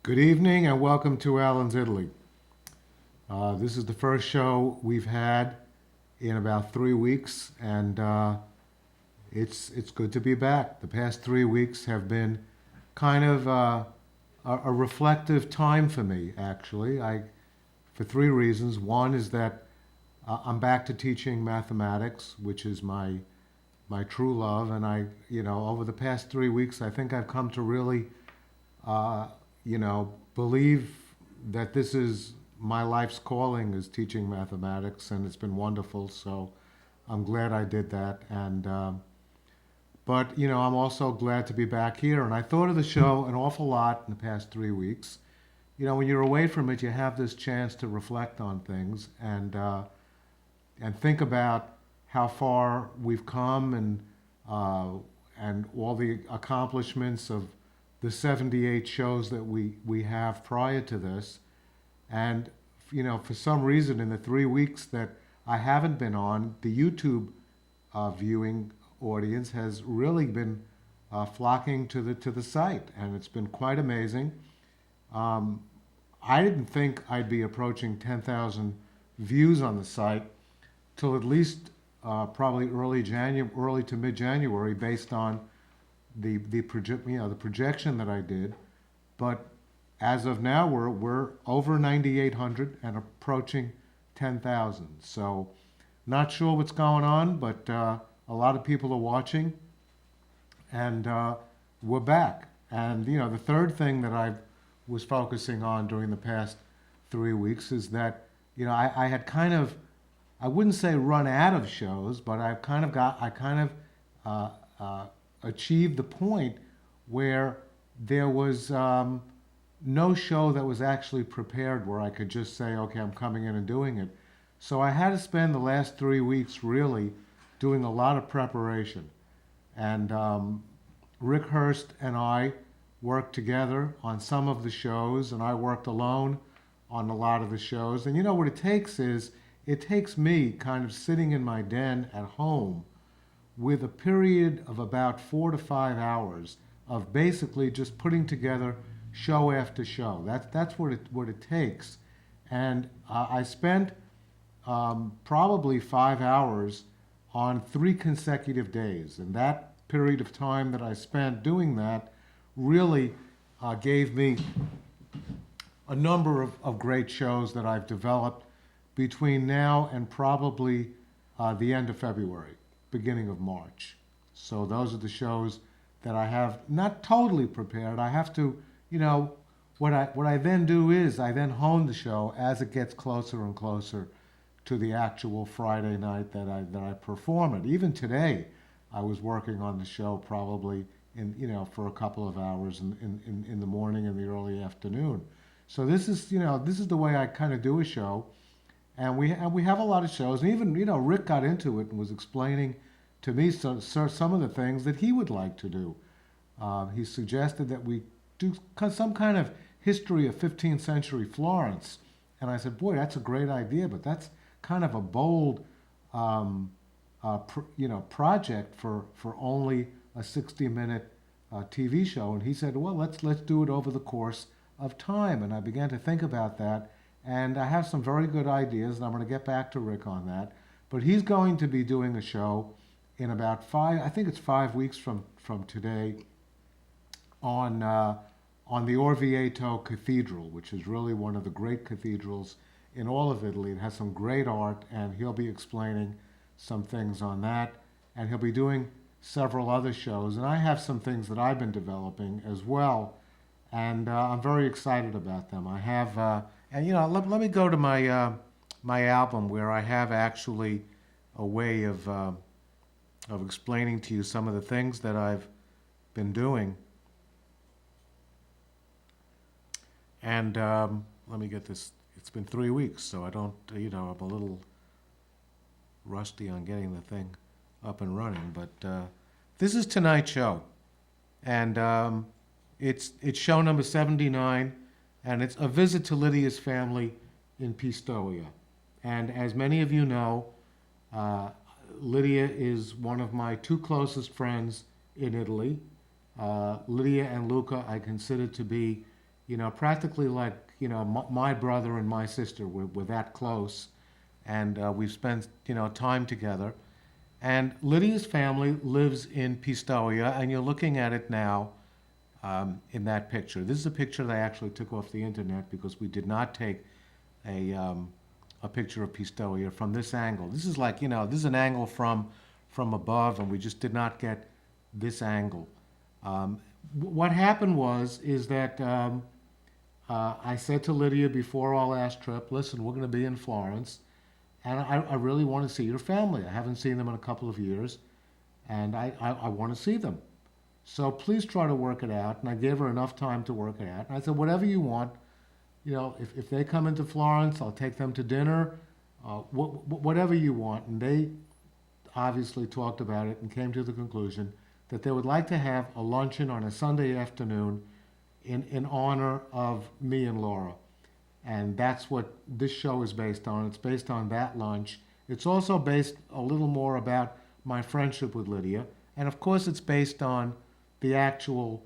Good evening and welcome to Alan's Italy. This is the first show we've had in about 3 weeks, and it's good to be back. The past 3 weeks have been kind of a reflective time for me, actually. For three reasons. One is that I'm back to teaching mathematics, which is my true love, and over the past 3 weeks, I think I've come to really uh, believe that this is my life's calling is teaching mathematics, and it's been wonderful. So I'm glad I did that, and but I'm also glad to be back here. And I thought of the show an awful lot in the past 3 weeks. When you're away from it, you have this chance to reflect on things and think about how far we've come uh, and all the accomplishments of the 78 shows that we have prior to this. And, for some reason, in the 3 weeks that I haven't been on, the YouTube viewing audience has really been flocking to the site, and it's been quite amazing. Um, I didn't think I'd be approaching 10,000 views on the site till at least probably early to mid January, based on the projection that I did. But as of now, we're over 9,800 and approaching 10,000. So not sure what's going on, but a lot of people are watching, and we're back. And the third thing that I was focusing on during the past 3 weeks is that I had kind of, I wouldn't say run out of shows, but I kind of uh, uh, achieved the point where there was no show that was actually prepared where I could just say, okay, I'm coming in and doing it. So I had to spend the last 3 weeks really doing a lot of preparation. And Rick Hurst and I worked together on some of the shows, and I worked alone on a lot of the shows. And what it takes me kind of sitting in my den at home with a period of about 4 to 5 hours of basically just putting together show after show. That's what it takes. And I spent probably 5 hours on 3 consecutive days, and that period of time that I spent doing that really gave me a number of great shows that I've developed between now and probably the end of February, beginning of March. So those are the shows that I have not totally prepared. I have to, what I then do is I then hone the show as it gets closer and closer to the actual Friday night that I perform it. Even today, I was working on the show probably for a couple of hours in the morning and the early afternoon. So this is the way I kind of do a show, and we have a lot of shows. And even Rick got into it and was explaining to me some of the things that he would like to do. He suggested that we do some kind of history of 15th century Florence, and I said, boy, that's a great idea, but that's kind of a bold project for only a 60-minute TV show. And he said, well, let's do it over the course of time. And I began to think about that, and I have some very good ideas, and I'm going to get back to Rick on that. But he's going to be doing a show in about I think it's 5 weeks from today, on the Orvieto Cathedral, which is really one of the great cathedrals in all of Italy. It has some great art, and he'll be explaining some things on that. And he'll be doing several other shows, and I have some things that I've been developing as well, and I'm very excited about them. I have, and let me go to my album, where I have actually a way of explaining to you some of the things that I've been doing. And let me get this. It's been 3 weeks, so I don't, I'm a little rusty on getting the thing up and running. But this is tonight's show, and it's show number 79, and it's a visit to Lydia's family in Pistoia. And as many of you know, uh, Lydia is one of my two closest friends in Italy. Lydia and Luca I consider to be practically like, my brother and my sister. We're that close. And we've spent, time together. And Lydia's family lives in Pistoia, and you're looking at it now in that picture. This is a picture that I actually took off the internet because we did not take a picture of Pistoia from this angle. This is like, this is an angle from above, and we just did not get this angle. What happened is that I said to Lydia before our last trip, listen, we're going to be in Florence, and I really want to see your family. I haven't seen them in a couple of years, and I want to see them. So please try to work it out. And I gave her enough time to work it out. And I said, whatever you want, if they come into Florence, I'll take them to dinner, whatever you want. And they obviously talked about it and came to the conclusion that they would like to have a luncheon on a Sunday afternoon in honor of me and Laura. And that's what this show is based on. It's based on that lunch. It's also based a little more about my friendship with Lydia. And of course, it's based on the actual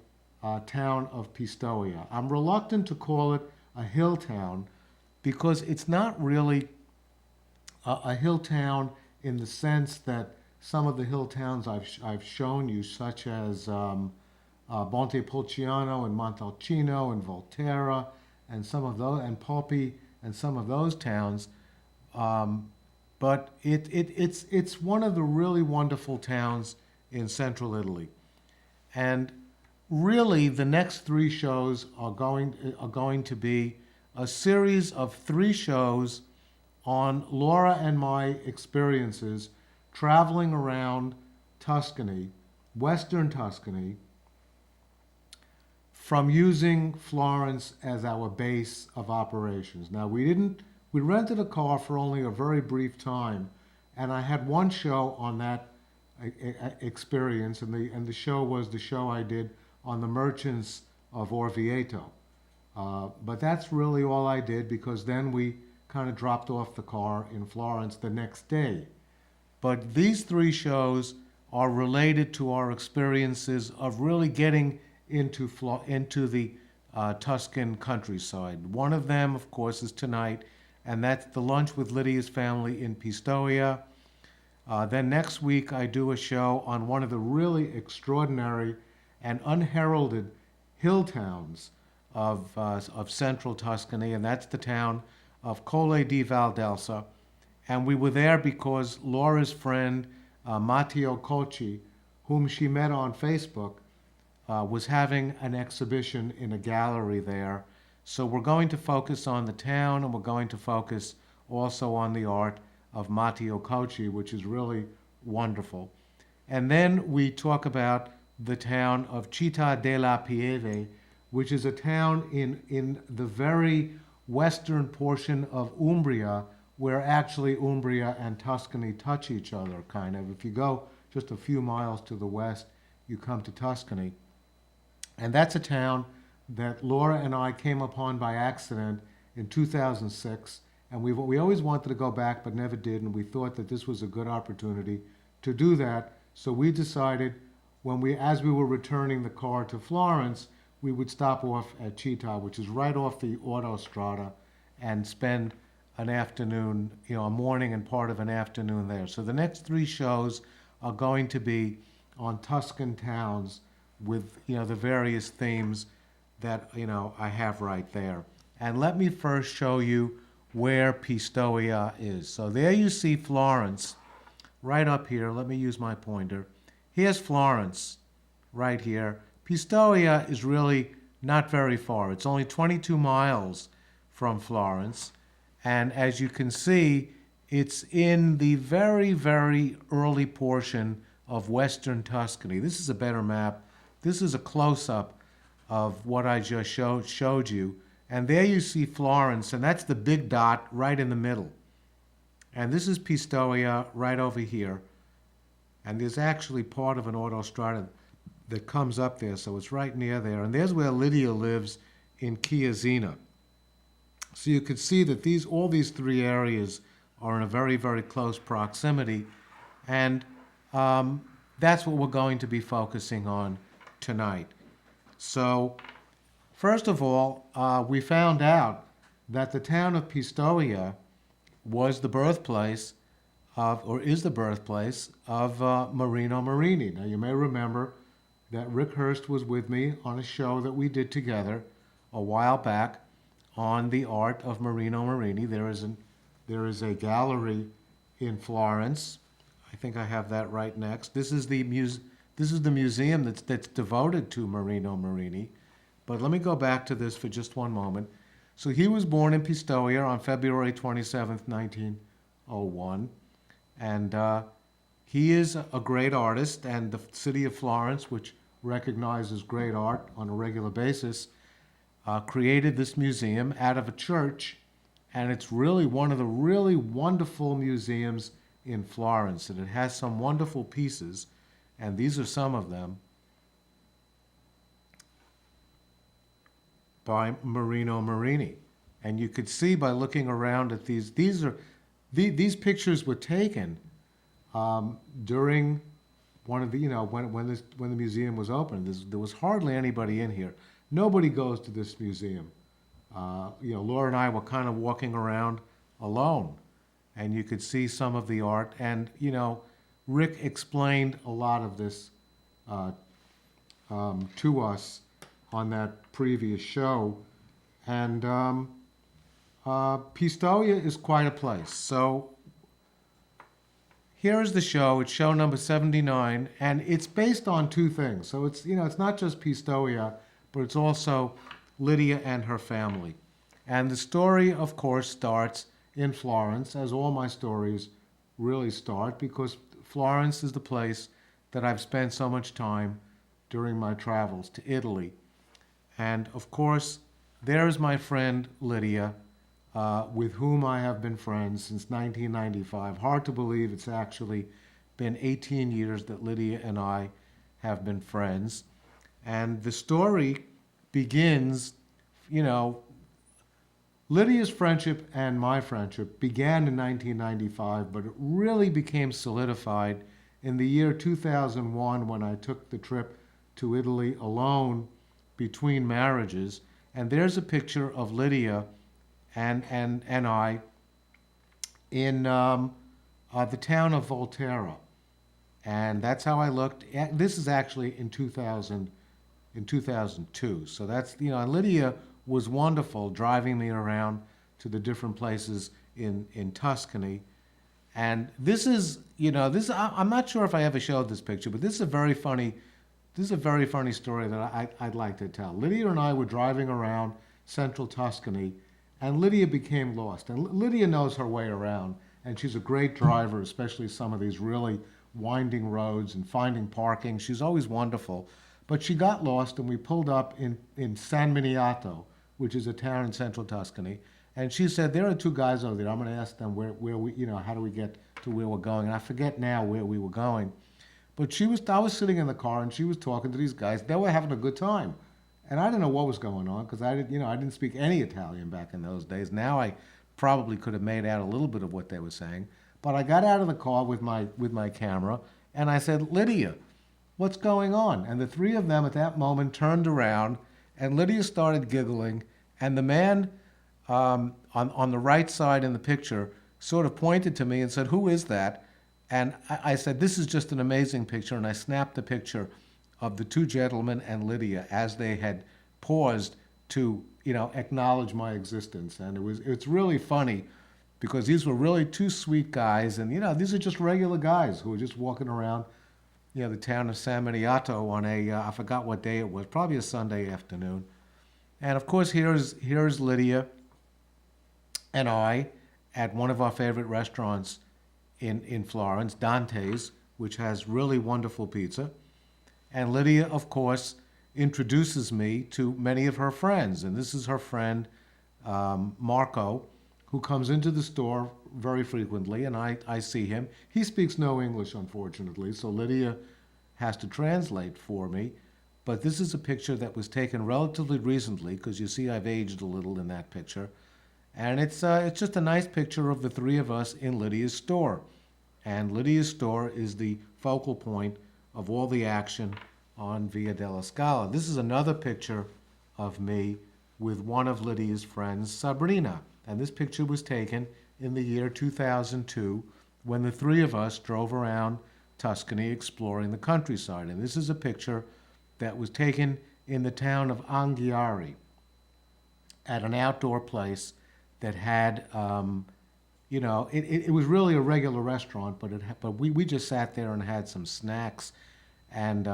town of Pistoia. I'm reluctant to call it a hill town because it's not really a hill town in the sense that some of the hill towns I've shown you, such as Montepulciano and Montalcino and Volterra and some of those, and Poppi and some of those towns. But it's one of the really wonderful towns in central Italy. And really, the next three shows are going to be a series of three shows on Laura and my experiences traveling around Tuscany, Western Tuscany, from using Florence as our base of operations. Now, we rented a car for only a very brief time, and I had one show on that experience, and the show was the show I did on the merchants of Orvieto. But that's really all I did because then we kind of dropped off the car in Florence the next day. But these three shows are related to our experiences of really getting into the Tuscan countryside. One of them, of course, is tonight, and that's the lunch with Lydia's family in Pistoia. Then next week, I do a show on one of the really extraordinary and unheralded hill towns of central Tuscany, and that's the town of Colle di Valdelsa. And we were there because Laura's friend, Matteo Cocci, whom she met on Facebook, was having an exhibition in a gallery there. So we're going to focus on the town, and we're going to focus also on the art of Matteo Cocci, which is really wonderful. And then we talk about the town of Città della Pieve, which is a town in the very western portion of Umbria, where actually Umbria and Tuscany touch each other, kind of. If you go just a few miles to the west, you come to Tuscany. And that's a town that Laura and I came upon by accident in 2006. And we always wanted to go back, but never did. And we thought that this was a good opportunity to do that. So we decided as we were returning the car to Florence, we would stop off at Città, which is right off the autostrada, and spend an afternoon, a morning and part of an afternoon there. So the next three shows are going to be on Tuscan towns with, the various themes that, I have right there. And let me first show you where Pistoia is. So there you see Florence, right up here. Let me use my pointer. Here's Florence, right here. Pistoia is really not very far. It's only 22 miles from Florence. And as you can see, it's in the very, very early portion of Western Tuscany. This is a better map. This is a close-up of what I just showed you. And there you see Florence, and that's the big dot right in the middle. And this is Pistoia right over here. And there's actually part of an autostrada that comes up there, so it's right near there. And there's where Lidia lives in Chiesina. So you can see that all these three areas are in a very, very close proximity. And that's what we're going to be focusing on tonight. So First of all, we found out that the town of Pistoia was the birthplace of, or is the birthplace of Marino Marini. Now, you may remember that Rick Hurst was with me on a show that we did together a while back on the art of Marino Marini. There is a gallery in Florence. I think I have that right next. This is the museum that's devoted to Marino Marini. But let me go back to this for just one moment. So he was born in Pistoia on February 27th, 1901. And he is a great artist, and the city of Florence, which recognizes great art on a regular basis, created this museum out of a church, and it's really one of the really wonderful museums in Florence, and it has some wonderful pieces, and these are some of them by Marino Marini. And you could see by looking around at these these pictures were taken during one of the, when the museum was open. There was hardly anybody in here. Nobody goes to this museum. Laura and I were kind of walking around alone, and you could see some of the art. And Rick explained a lot of this to us on that previous show, and Pistoia is quite a place. So here's the show. It's show number 79, and it's based on two things. So it's not just Pistoia, but it's also Lidia and her family. And the story, of course, starts in Florence, as all my stories really start, because Florence is the place that I've spent so much time during my travels to Italy. And of course, there is my friend Lidia, with whom I have been friends since 1995. Hard to believe it's actually been 18 years that Lidia and I have been friends. And the story begins, Lydia's friendship and my friendship began in 1995, but it really became solidified in the year 2001 when I took the trip to Italy alone between marriages. And there's a picture of Lidia and I in the town of Volterra. And that's how I looked. This is actually in 2002. So that's, and Lidia was wonderful, driving me around to the different places in Tuscany. And this is, I'm not sure if I ever showed this picture, but this is a very funny story that I'd like to tell. Lidia and I were driving around central Tuscany, and Lidia became lost. And Lidia knows her way around, and she's a great driver, especially some of these really winding roads and finding parking. She's always wonderful. But she got lost, and we pulled up in San Miniato, which is a town in central Tuscany. And she said, there are two guys over there. I'm going to ask them where we, how do we get to where we're going? And I forget now where we were going. But I was sitting in the car, and she was talking to these guys. They were having a good time. And I didn't know what was going on, because I didn't speak any Italian back in those days. Now I probably could have made out a little bit of what they were saying. But I got out of the car with my camera, and I said, Lidia, what's going on? And the three of them at that moment turned around, and Lidia started giggling, and the man on the right side in the picture sort of pointed to me and said, who is that? And I said, this is just an amazing picture, and I snapped the picture of the two gentlemen and Lidia as they had paused to, acknowledge my existence. And it's really funny, because these were really two sweet guys, and these are just regular guys who were just walking around, the town of San Miniato on I forgot what day it was, probably a Sunday afternoon. And of course, here's Lidia and I at one of our favorite restaurants in Florence, Dante's, which has really wonderful pizza. And Lidia, of course, introduces me to many of her friends. And this is her friend, Marco, who comes into the store very frequently, and I see him. He speaks no English, unfortunately, so Lidia has to translate for me. But this is a picture that was taken relatively recently, because you see I've aged a little in that picture. And it's just a nice picture of the three of us in Lydia's store. And Lydia's store is the focal point of all the action on Via della Scala. This is another picture of me with one of Lydia's friends, Sabrina. And this picture was taken in the year 2002 when the three of us drove around Tuscany exploring the countryside. And this is a picture that was taken in the town of Anghiari at an outdoor place that had, it was really a regular restaurant, but we just sat there and had some snacks. And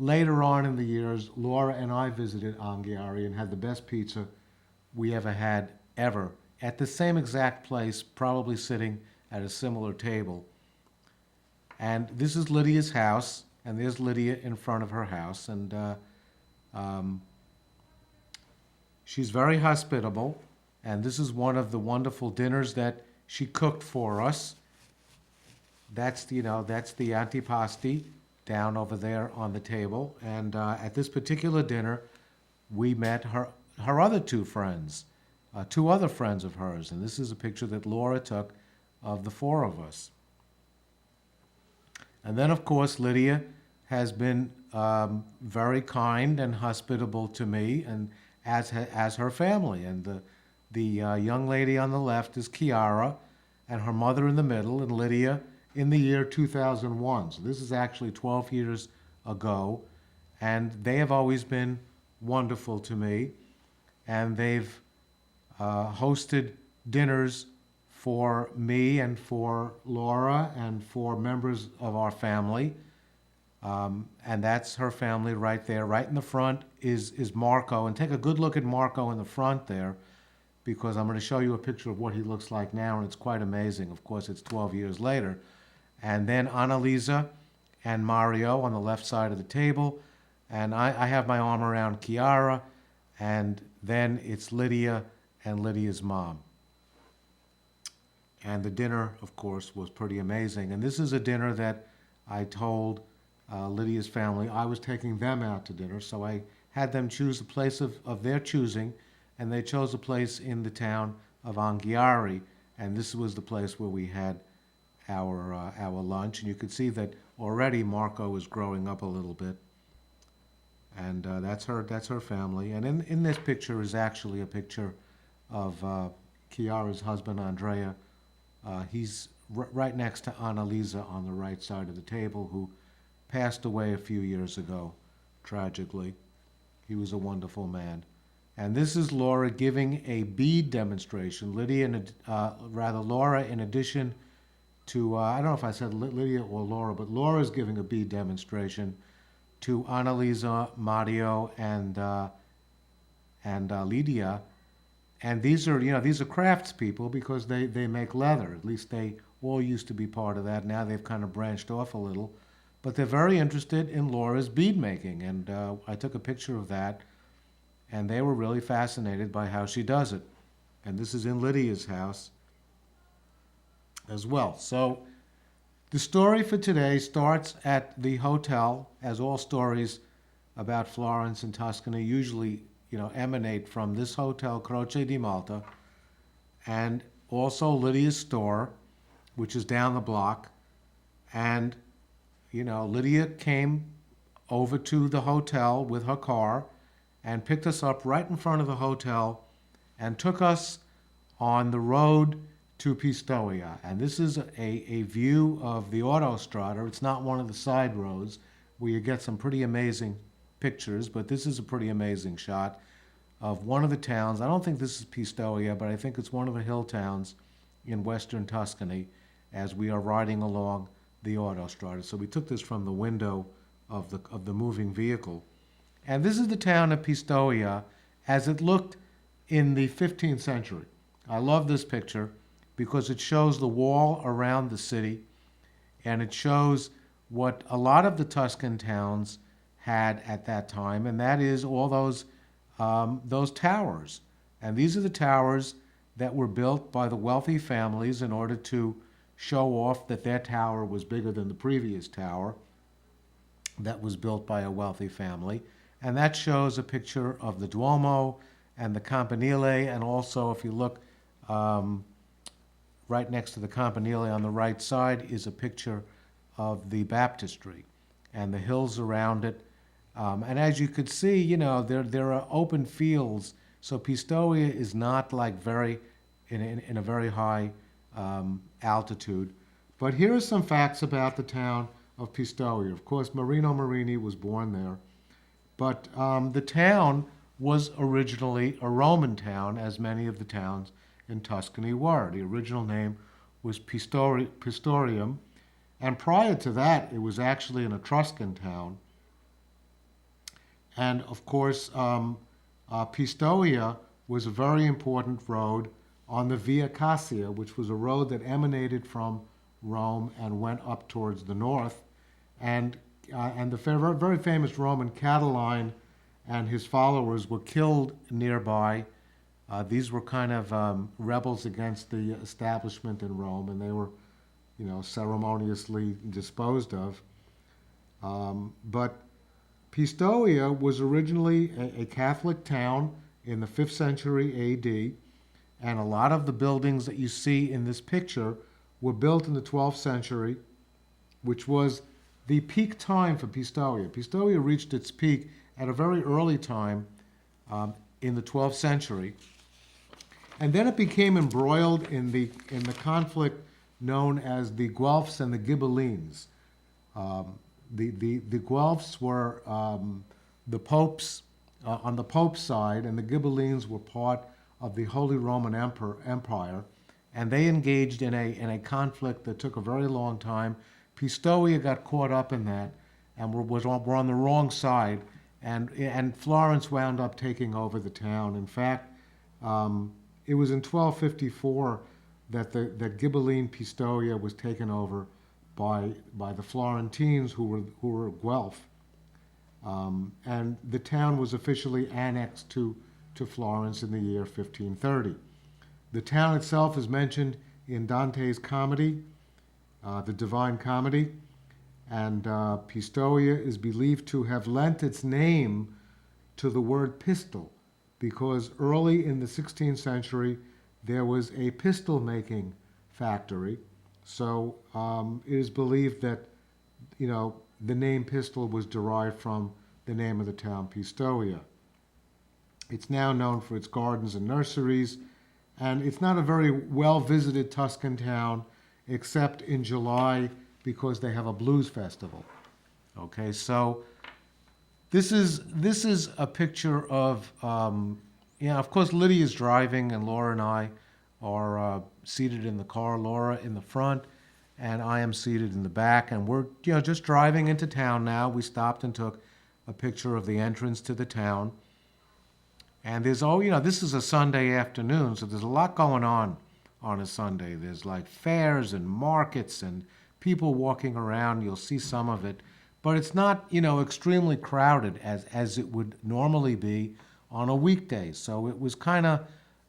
later on in the years, Laura and I visited Anghiari and had the best pizza we ever had ever at the same exact place, probably sitting at a similar table. And this is Lydia's house, and there's Lydia in front of her house, and um, she's very hospitable. And this is one of the wonderful dinners that she cooked for us. That's that's the antipasti down over there on the table. And at this particular dinner, we met her other two friends, two other friends of hers. And this is a picture that Laura took of the four of us. And then, of course, Lydia has been very kind and hospitable to me, and as her family. And the young lady on the left is Chiara, and her mother in the middle, and Lydia in the year 2001. So this is actually 12 years ago, and they have always been wonderful to me, and they've hosted dinners for me and for Laura and for members of our family. And that's her family right there. Right in the front is Marco. And take a good look at Marco in the front there, because I'm going to show you a picture of what he looks like now, and it's quite amazing. Of course, it's 12 years later. And then Annalisa and Mario on the left side of the table. And I have my arm around Chiara. And then it's Lydia and Lydia's mom. And the dinner, of course, was pretty amazing. And this is a dinner that I told Lydia's family I was taking them out to dinner. So I had them choose a place of their choosing, and they chose a place in the town of Anghiari. And this was the place where we had our lunch. And you could see that already Marco is growing up a little bit. And that's her family. And in this picture is actually a picture of Chiara's husband, Andrea. He's right next to Annalisa on the right side of the table, who passed away a few years ago, tragically. He was a wonderful man. And this is Laura giving a bead demonstration. Laura, in addition to, I don't know if I said Lydia or Laura, but Laura's giving a bead demonstration to Annalisa, Mario, and Lidia. And these are craftspeople, because they make leather. At least they all used to be part of that. Now they've kind of branched off a little. But they're very interested in Laura's bead making. And I took a picture of that, and they were really fascinated by how she does it. And this is in Lydia's house as well. So the story for today starts at the hotel, as all stories about Florence and Tuscany usually emanate from this hotel, Croce di Malta, and also Lydia's store, which is down the block. And, Lydia came over to the hotel with her car and picked us up right in front of the hotel and took us on the road to Pistoia. And this is a view of the Autostrada. It's not one of the side roads where you get some pretty amazing pictures, but this is a pretty amazing shot of one of the towns. I don't think this is Pistoia, but I think it's one of the hill towns in Western Tuscany as we are riding along the Autostrada. So we took this from the window of the moving vehicle. And this is the town of Pistoia as it looked in the 15th century. I love this picture because it shows the wall around the city, and it shows what a lot of the Tuscan towns had at that time, and that is all those towers. And these are the towers that were built by the wealthy families in order to show off that their tower was bigger than the previous tower that was built by a wealthy family. And that shows a picture of the Duomo and the Campanile, and also if you look right next to the Campanile on the right side is a picture of the baptistry and the hills around it. And as you could see, there are open fields, so Pistoia is not like in a very high altitude. But here are some facts about the town of Pistoia. Of course, Marino Marini was born there, but the town was originally a Roman town, as many of the towns in Tuscany were. The original name was Pistorium, and prior to that, it was actually an Etruscan town. And of course, Pistoia was a very important road on the Via Cassia, which was a road that emanated from Rome and went up towards the north. And the very famous Roman Catiline and his followers were killed nearby. These were kind of rebels against the establishment in Rome, and they were, ceremoniously disposed of. But Pistoia was originally a Catholic town in the 5th century AD, and a lot of the buildings that you see in this picture were built in the 12th century, which was the peak time for Pistoia. Pistoia reached its peak at a very early time in the 12th century, and then it became embroiled in the conflict known as the Guelphs and the Ghibellines. The Guelphs were the popes on the Pope's side, and the Ghibellines were part of the Holy Roman Empire, and they engaged in a conflict that took a very long time. Pistoia got caught up in that, and were on the wrong side, and Florence wound up taking over the town. In fact, it was in 1254 that Ghibelline Pistoia was taken over by the Florentines, who were Guelph, and the town was officially annexed to Florence in the year 1530. The town itself is mentioned in Dante's comedy, the Divine Comedy, and Pistoia is believed to have lent its name to the word pistol, because early in the 16th century there was a pistol-making factory. So it is believed that, the name Pistol was derived from the name of the town, Pistoia. It's now known for its gardens and nurseries, and it's not a very well-visited Tuscan town, except in July, because they have a blues festival. Okay, so this is a picture of, of course, Lidia is driving, and Laura and I are seated in the car. Laura in the front, and I am seated in the back, and we're just driving into town now. We stopped and took a picture of the entrance to the town. And there's this is a Sunday afternoon, so there's a lot going on a Sunday. There's like fairs and markets and people walking around. You'll see some of it, but it's not, extremely crowded as it would normally be on a weekday. So it was kind of,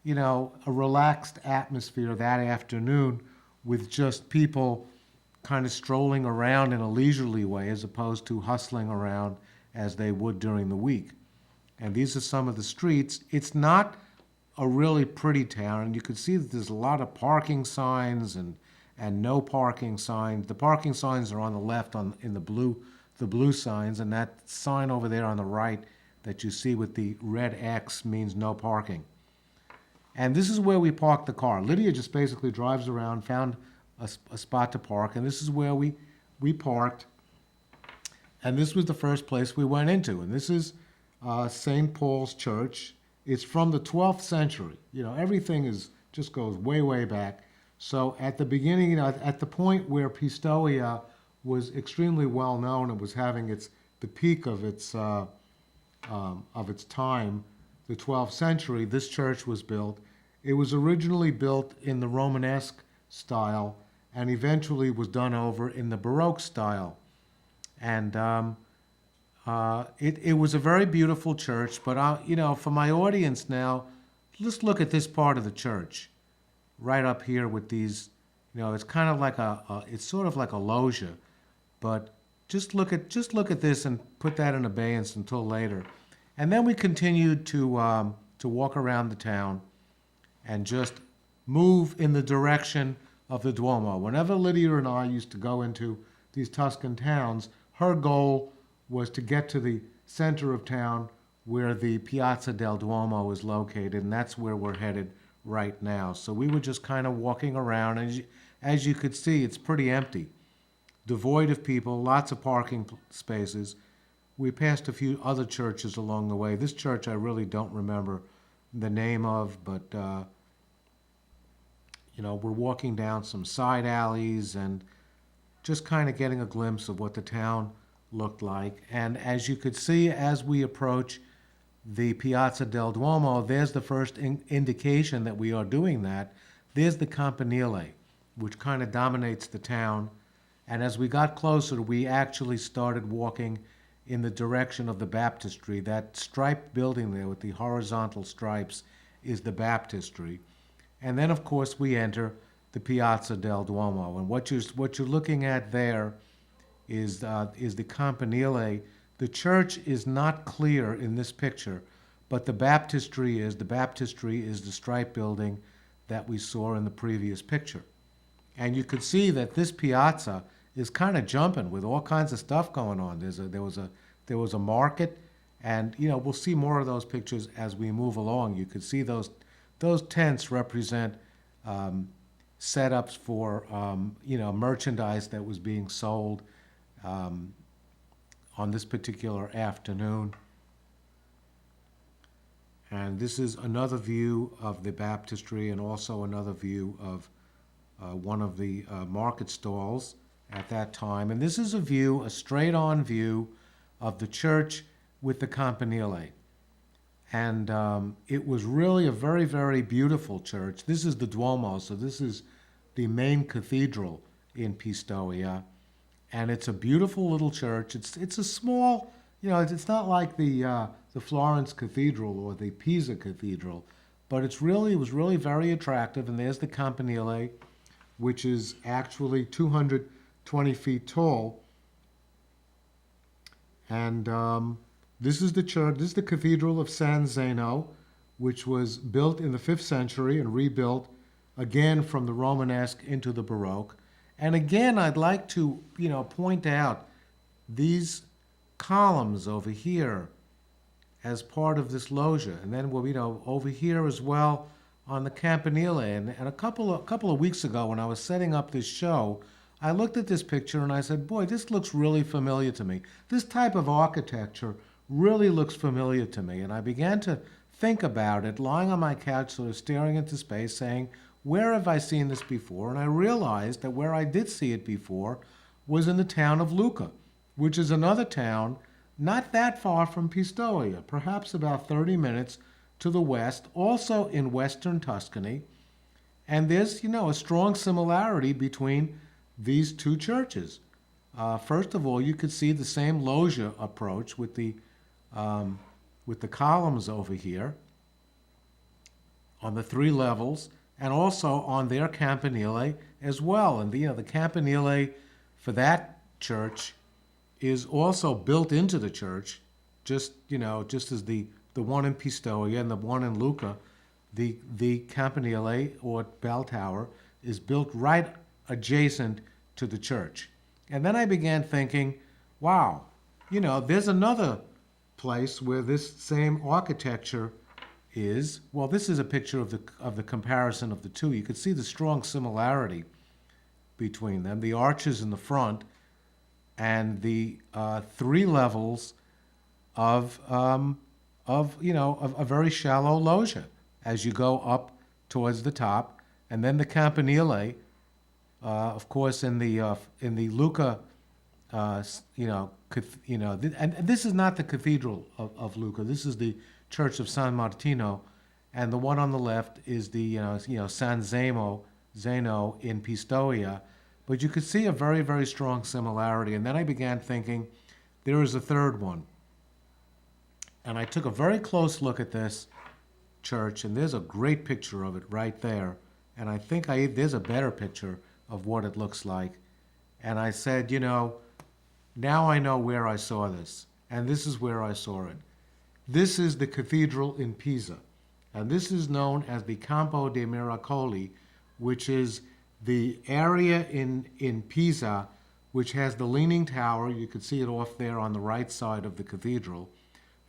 a relaxed atmosphere that afternoon, with just people kind of strolling around in a leisurely way, as opposed to hustling around as they would during the week. And these are some of the streets. It's not a really pretty town, and you can see that there's a lot of parking signs and no parking signs. The parking signs are on the left in the blue signs, and that sign over there on the right that you see with the red X means no parking. And this is where we parked the car. Lidia just basically drives around, found a spot to park, and this is where we parked. And this was the first place we went into, and this is St. Paul's Church. It's from the 12th century. Everything just goes way, way back. So at the beginning, at the point where Pistoia was extremely well known and was having the peak of its time, the 12th century, this church was built. It was originally built in the Romanesque style and eventually was done over in the Baroque style. And it was a very beautiful church, but for my audience now, let's look at this part of the church, right up here with these. It's kind of like it's sort of like a loggia, but just look at this and put that in abeyance until later, and then we continued to walk around the town, and just move in the direction of the Duomo. Whenever Lidia and I used to go into these Tuscan towns, her goal was to get to the center of town where the Piazza del Duomo is located, and that's where we're headed right now. So we were just kind of walking around, and as you could see, it's pretty empty, devoid of people, lots of parking spaces. We passed a few other churches along the way. This church I really don't remember the name of, but we're walking down some side alleys and just kind of getting a glimpse of what the town looked like. And as you could see, as we approach the Piazza del Duomo, there's the first indication that we are doing that. There's the Campanile, which kind of dominates the town. And as we got closer, we actually started walking in the direction of the baptistry. That striped building there with the horizontal stripes is the baptistry. And then, of course, we enter the Piazza del Duomo. And what you're looking at there is the Campanile. The church is not clear in this picture, but the baptistry is. The baptistry is the striped building that we saw in the previous picture. And you could see that this piazza is kind of jumping with all kinds of stuff going on. There was a market, and we'll see more of those pictures as we move along. You could see those tents represent setups for merchandise that was being sold on this particular afternoon. And this is another view of the baptistry and also another view of one of the market stalls at that time. And this is a straight-on view of the church with the Campanile. And it was really a very, very beautiful church. This is the Duomo, so this is the main cathedral in Pistoia. And it's a beautiful little church. It's a small, it's not like the Florence Cathedral or the Pisa Cathedral, but it was really very attractive. And there's the Campanile, which is actually 220 feet tall. And this is the church. This is the Cathedral of San Zeno, which was built in the 5th century and rebuilt again from the Romanesque into the Baroque. And again, I'd like to, point out these columns over here as part of this loggia, and then over here as well on the Campanile. And a couple of weeks ago, when I was setting up this show, I looked at this picture and I said, "Boy, this looks really familiar to me. This type of architecture really looks familiar to me." And I began to think about it, lying on my couch, sort of staring into space, saying, "Where have I seen this before?" And I realized that where I did see it before was in the town of Lucca, which is another town not that far from Pistoia, perhaps about 30 minutes to the west, also in Western Tuscany. And there's, a strong similarity between these two churches. First of all, you could see the same loggia approach with the columns over here on the 3 levels, and also on their Campanile as well. And the Campanile for that church is also built into the church, just as the one in Pistoia and the one in Lucca. The Campanile or bell tower is built right adjacent to the church. And then I began thinking, wow, there's another place where this same architecture is. Well, this is a picture of the comparison of the two. You could see the strong similarity between them. The arches in the front and the 3 levels of a very shallow loggia as you go up towards the top, and then the Campanile, of course, in the Lucca, and this is not the Cathedral of Lucca. This is the Church of San Martino, and the one on the left is the San Zeno in Pistoia. But you could see a very, very strong similarity. And then I began thinking, there is a third one. And I took a very close look at this church, and there's a great picture of it right there. And I think there's a better picture of what it looks like. And I said, now I know where I saw this. And this is where I saw it. This is the cathedral in Pisa. And this is known as the Campo dei Miracoli, which is the area in Pisa which has the Leaning Tower. You can see it off there on the right side of the cathedral.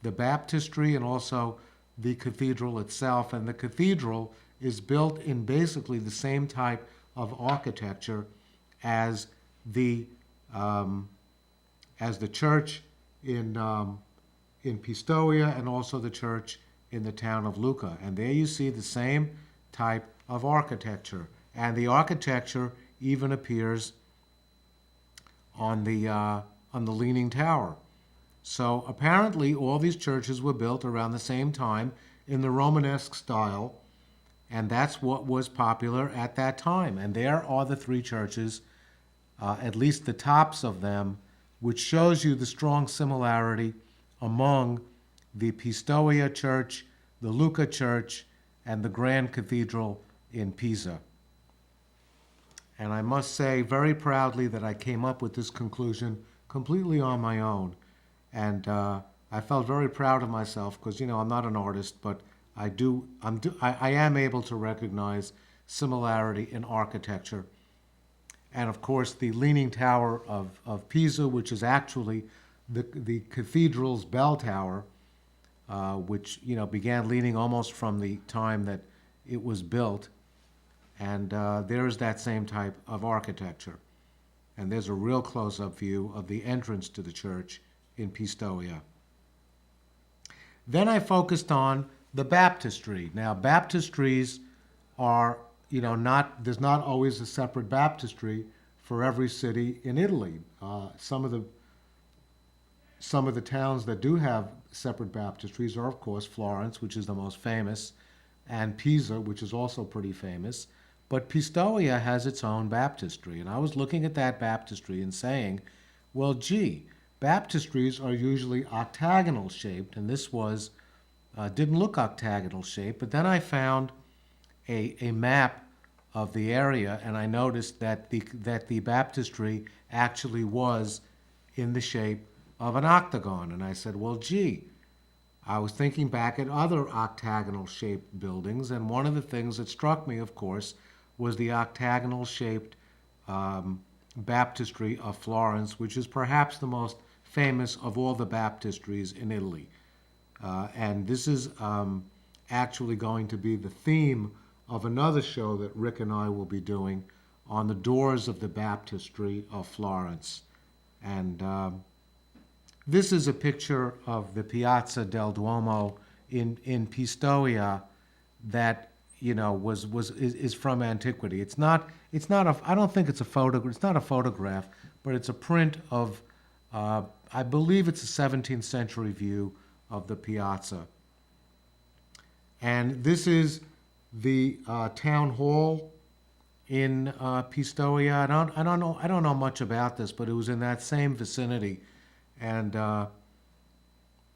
the baptistry and also the cathedral itself. And the cathedral is built in basically the same type of architecture as the um, church in Pistoia and also the church in the town of Lucca. And there you see the same type of architecture. And the architecture even appears on the Leaning Tower. So apparently all these churches were built around the same time in the Romanesque style, and that's what was popular at that time. And there are the three churches, at least the tops of them, which shows you the strong similarity among the Pistoia Church, the Lucca Church, and the Grand Cathedral in Pisa. And I must say very proudly that I came up with this conclusion completely on my own. And I felt very proud of myself because, I'm not an artist, but I am able to recognize similarity in architecture. And of course, the Leaning Tower of Pisa, which is actually the cathedral's bell tower, which began leaning almost from the time that it was built. And there's that same type of architecture. And there's a real close-up view of the entrance to the church in Pistoia. Then I focused on the baptistry. Now, baptistries are, there's not always a separate baptistry for every city in Italy. Some of the towns that do have separate baptistries are, of course, Florence, which is the most famous, and Pisa, which is also pretty famous. But Pistoia has its own baptistry. And I was looking at that baptistry and saying, well, gee, baptistries are usually octagonal shaped, and this didn't look octagonal shaped. But then I found a map of the area, and I noticed that the baptistry actually was in the shape of an octagon. And I said, well, gee, I was thinking back at other octagonal-shaped buildings, and one of the things that struck me, of course, was the octagonal-shaped baptistry of Florence, which is perhaps the most famous of all the baptistries in Italy. And this is actually going to be the theme of another show that Rick and I will be doing on the doors of the baptistry of Florence. And this is a picture of the Piazza del Duomo in Pistoia that is from antiquity. It's not I don't think it's a photo. It's not a photograph, but it's a print of I believe it's a 17th century view of the piazza. And this is the town hall in Pistoia. I don't know much about this, but it was in that same vicinity, and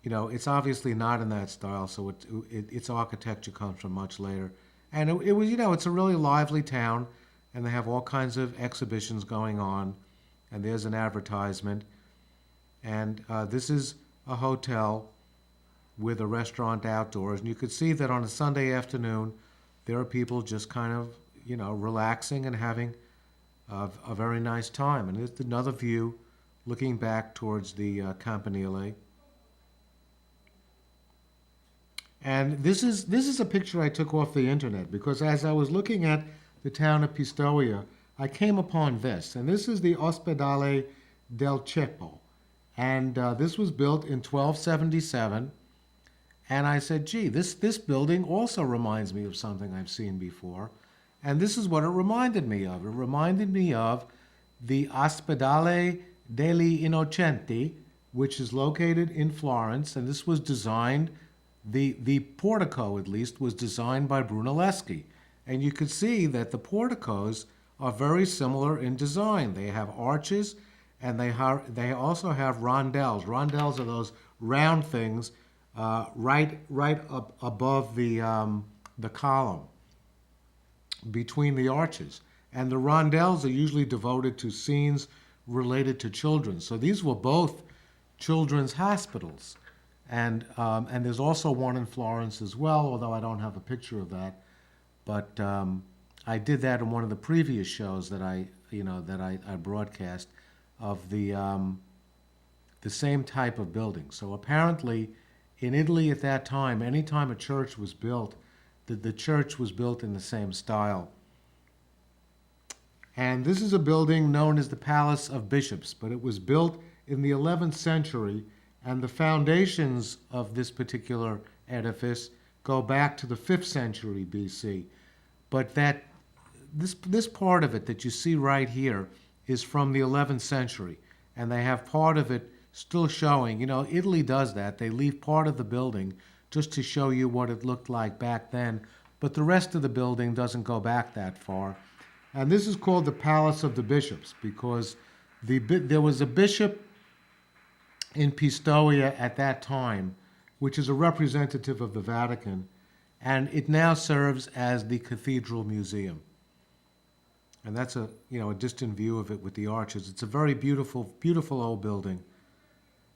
it's obviously not in that style. So its architecture comes from much later. And it was, it's a really lively town, and they have all kinds of exhibitions going on. And there's an advertisement. And this is a hotel with a restaurant outdoors. And you could see that on a Sunday afternoon, there are people just kind of, relaxing and having a very nice time. And there's another view looking back towards the Campanile. And this is a picture I took off the internet because as I was looking at the town of Pistoia, I came upon this. And this is the Ospedale del Ceppo. And this was built in 1277. And I said, gee, this building also reminds me of something I've seen before. And this is what it reminded me of. It reminded me of the Ospedale degli Innocenti, which is located in Florence. And this was designed, the portico at least, was designed by Brunelleschi. And you could see that the porticos are very similar in design. They have arches, and they also have rondelles. Rondelles are those round things right up above the column between the arches. And the rondelles are usually devoted to scenes related to children. So these were both children's hospitals. And there's also one in Florence as well, although I don't have a picture of that. But I did that in one of the previous shows that I broadcast of the same type of building. So apparently in Italy at that time, anytime a church was built, the church was built in the same style. And this is a building known as the Palace of Bishops, but it was built in the 11th century, and the foundations of this particular edifice go back to the 5th century BC. But this part of it that you see right here is from the 11th century, and they have part of it still showing. You know, Italy does that. They leave part of the building just to show you what it looked like back then, but the rest of the building doesn't go back that far. And this is called the Palace of the Bishops because there was a bishop in Pistoia at that time, which is a representative of the Vatican, and it now serves as the Cathedral Museum. And that's a distant view of it with the arches. It's a very beautiful, beautiful old building.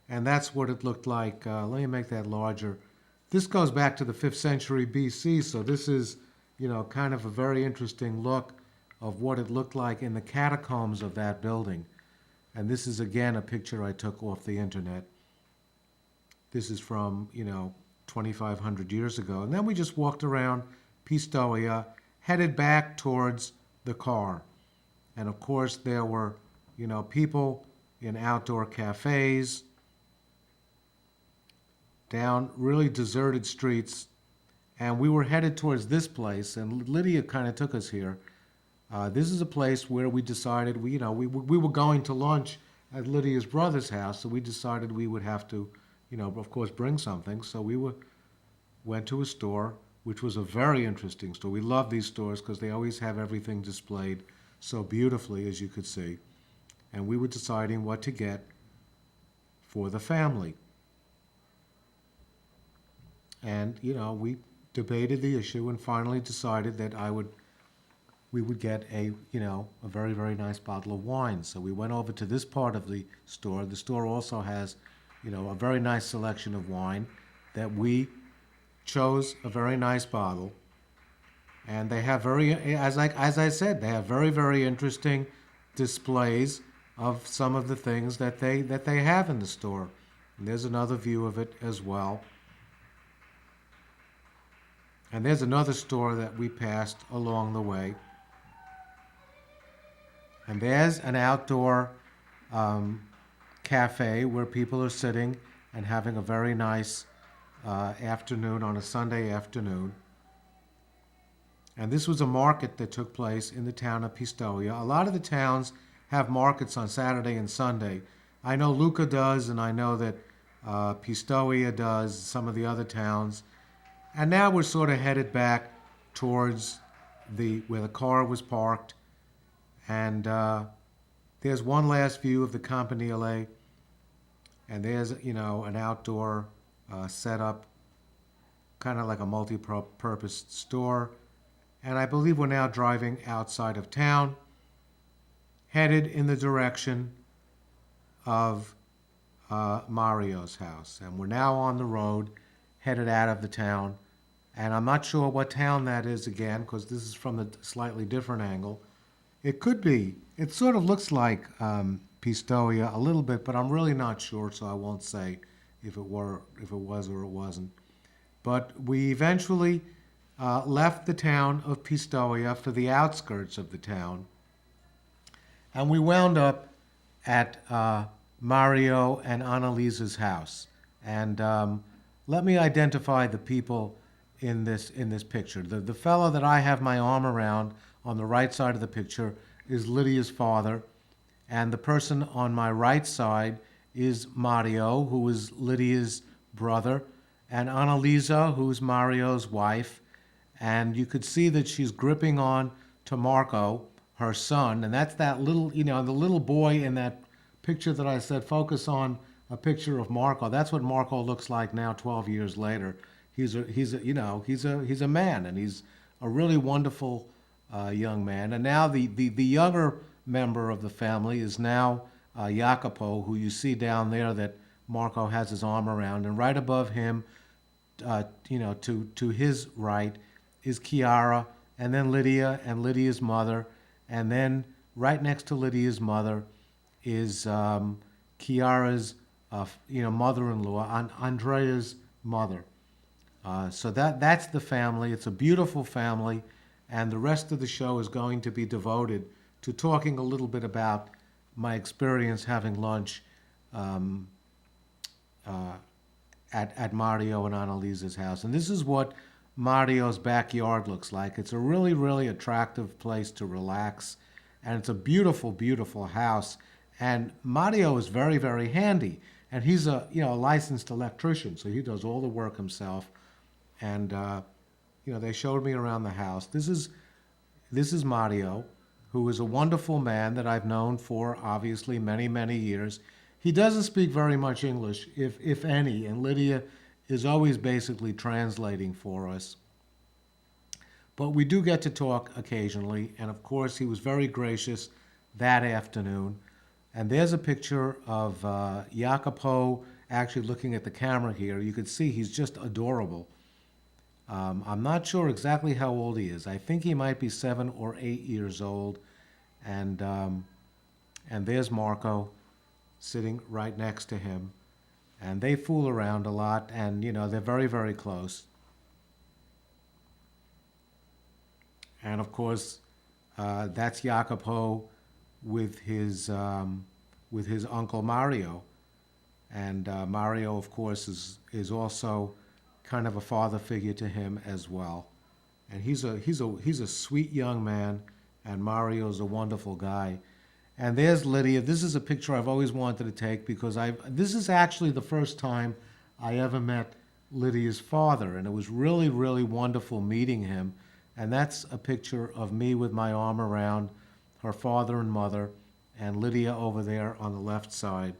And that's what it looked like. Let me make that larger. This goes back to the 5th century BC, so this is, kind of a very interesting look of what it looked like in the catacombs of that building. And this is, again, a picture I took off the internet. This is from, 2,500 years ago. And then we just walked around Pistoia, headed back towards the car. And of course, there were, people in outdoor cafes, down really deserted streets. And we were headed towards this place, and Lidia kind of took us here. This is a place where we decided, we were going to lunch at Lydia's brother's house, so we decided we would have to, of course, bring something. So we went to a store, which was a very interesting store. We love these stores because they always have everything displayed so beautifully, as you could see. And we were deciding what to get for the family. And, we debated the issue and finally decided that we would get a very, very nice bottle of wine. So we went over to this part of the store. The store also has, a very nice selection of wine that we chose a very nice bottle. And they have as I said, they have very, very interesting displays of some of the things that they have in the store. And there's another view of it as well. And there's another store that we passed along the way. And there's an outdoor cafe where people are sitting and having a very nice afternoon on a Sunday afternoon. And this was a market that took place in the town of Pistoia. A lot of the towns have markets on Saturday and Sunday. I know Lucca does, and I know that Pistoia does, some of the other towns. And now we're sort of headed back towards where the car was parked. And there's one last view of the Campanile. And there's, an outdoor setup, kind of like a multi-purpose store. And I believe we're now driving outside of town, headed in the direction of Mario's house. And we're now on the road, headed out of the town. And I'm not sure what town that is again, because this is from a slightly different angle. It could be. It sort of looks like Pistoia a little bit, but I'm really not sure, so I won't say if it was or it wasn't. But we eventually left the town of Pistoia for the outskirts of the town, and we wound up at Mario and Annalisa's house. And let me identify the people in this picture. The fellow that I have my arm around on the right side of the picture is Lydia's father, and the person on my right side is Mario, who is Lydia's brother, and Annalisa, who's Mario's wife. And you could see that she's gripping on to Marco, her son, and that's that little, the little boy in that picture that I said focus on a picture of Marco. That's what Marco looks like now, 12 years later. He's a man, and he's a really wonderful young man. And now the younger member of the family is now Jacopo, who you see down there that Marco has his arm around, and right above him, to his right is Chiara, and then Lidia and Lydia's mother, and then right next to Lydia's mother is Chiara's mother-in-law, Andrea's mother. So that's the family. It's a beautiful family, and the rest of the show is going to be devoted to talking a little bit about my experience having lunch um, uh, at Mario and Annalisa's house. And this is what Mario's backyard looks like. It's a really, really attractive place to relax, and it's a beautiful, beautiful house. And Mario is very, very handy, and he's a licensed electrician, so he does all the work himself. And they showed me around the house. This is Mario, who is a wonderful man that I've known for obviously many, many years. He doesn't speak very much English, if any, and Lidia is always basically translating for us. But we do get to talk occasionally, and of course, he was very gracious that afternoon. And there's a picture of Jacopo actually looking at the camera here. You could see he's just adorable. I'm not sure exactly how old he is. I think he might be 7 or 8 years old. And there's Marco sitting right next to him. And they fool around a lot, and they're very, very close. And of course, that's Jacopo with his uncle Mario. And Mario, of course, is also kind of a father figure to him as well. And he's a sweet young man, and Mario's a wonderful guy. And there's Lidia. This is a picture I've always wanted to take because this is actually the first time I ever met Lydia's father, and it was really, really wonderful meeting him. And that's a picture of me with my arm around her father and mother, and Lidia over there on the left side.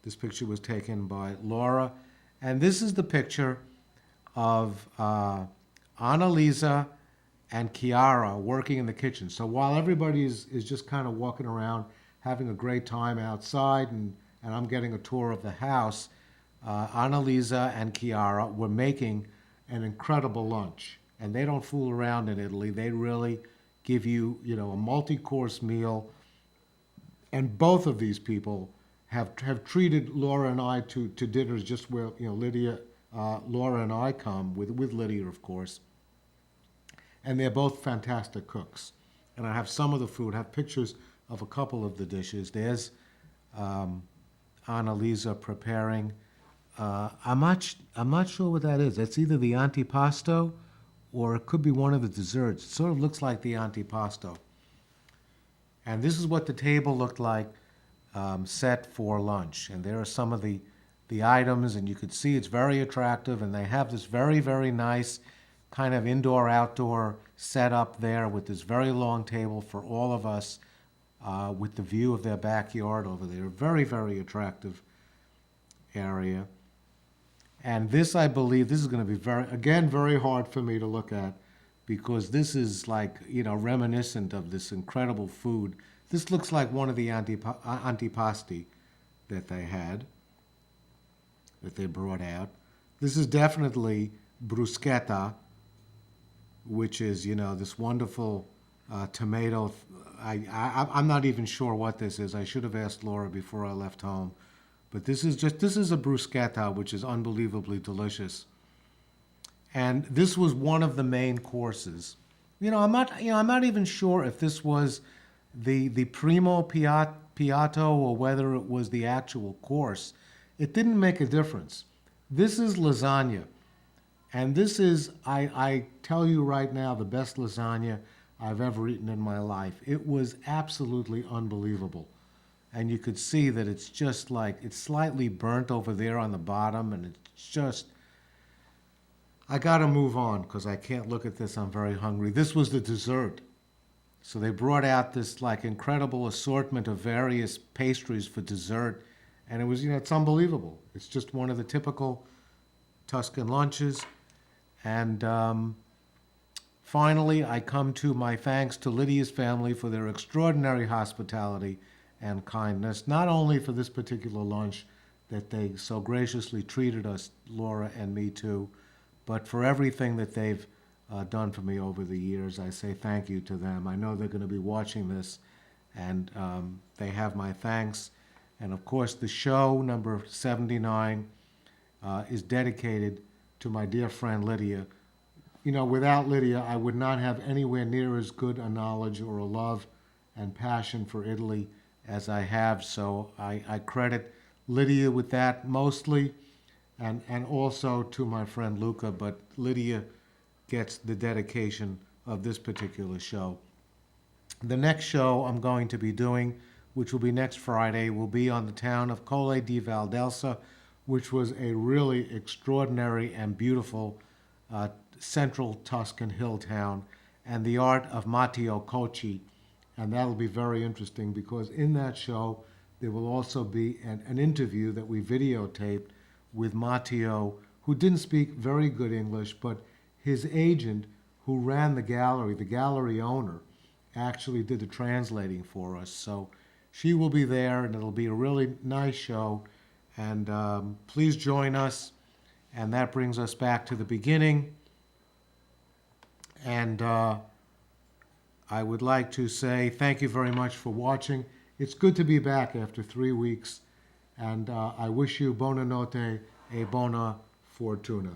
This picture was taken by Laura. And this is the picture of Annalisa and Chiara working in the kitchen. So while everybody is just kind of walking around having a great time outside, and I'm getting a tour of the house, Annalisa and Chiara were making an incredible lunch. And they don't fool around in Italy. They really give you, a multi-course meal. And both of these people have treated Laura and I to dinners just where, Lydia, Laura and I come, with Lydia, of course. And they're both fantastic cooks. And I have some of the food, I have pictures of a couple of the dishes. There's Annalisa preparing. I'm not sure what that is. It's either the antipasto or it could be one of the desserts. It sort of looks like the antipasto. And this is what the table looked like set for lunch. And there are some of the items, and you could see it's very attractive, and they have this very, very nice kind of indoor-outdoor setup there with this very long table for all of us with the view of their backyard over there. Very, very attractive area. And this, I believe, this is going to be very hard for me to look at because this is like, reminiscent of this incredible food. This looks like one of the antipasti that they had, that they brought out. This is definitely bruschetta, which is, this wonderful tomato. I'm not even sure what this is. I should have asked Laura before I left home. But this is a bruschetta, which is unbelievably delicious. And this was one of the main courses. I'm not even sure if this was the primo piatto or whether it was the actual course. It didn't make a difference. This is lasagna. And this is, I tell you right now, the best lasagna I've ever eaten in my life. It was absolutely unbelievable. And you could see that it's just like, it's slightly burnt over there on the bottom, and it's just, I gotta move on because I can't look at this, I'm very hungry. This was the dessert. So they brought out this like incredible assortment of various pastries for dessert, and it was, it's unbelievable. It's just one of the typical Tuscan lunches. And finally, I come to my thanks to Lydia's family for their extraordinary hospitality and kindness, not only for this particular lunch that they so graciously treated us, Laura and me too, but for everything that they've done for me over the years. I say thank you to them. I know they're going to be watching this, and they have my thanks. And of course, the show number 79 is dedicated to my dear friend Lydia. You know, without Lydia, I would not have anywhere near as good a knowledge or a love and passion for Italy as I have. So I credit Lydia with that mostly, and also to my friend Luca. But Lydia gets the dedication of this particular show. The next show I'm going to be doing, which will be next Friday, will be on the town of Colle di Valdelsa, which was a really extraordinary and beautiful central Tuscan hill town, and the art of Matteo Cocci. And that'll be very interesting because in that show, there will also be an interview that we videotaped with Matteo, who didn't speak very good English, but his agent, who ran the gallery owner, actually did the translating for us. So she will be there, and it'll be a really nice show. And please join us. And that brings us back to the beginning. And I would like to say thank you very much for watching. It's good to be back after 3 weeks. And I wish you buona notte e buona fortuna.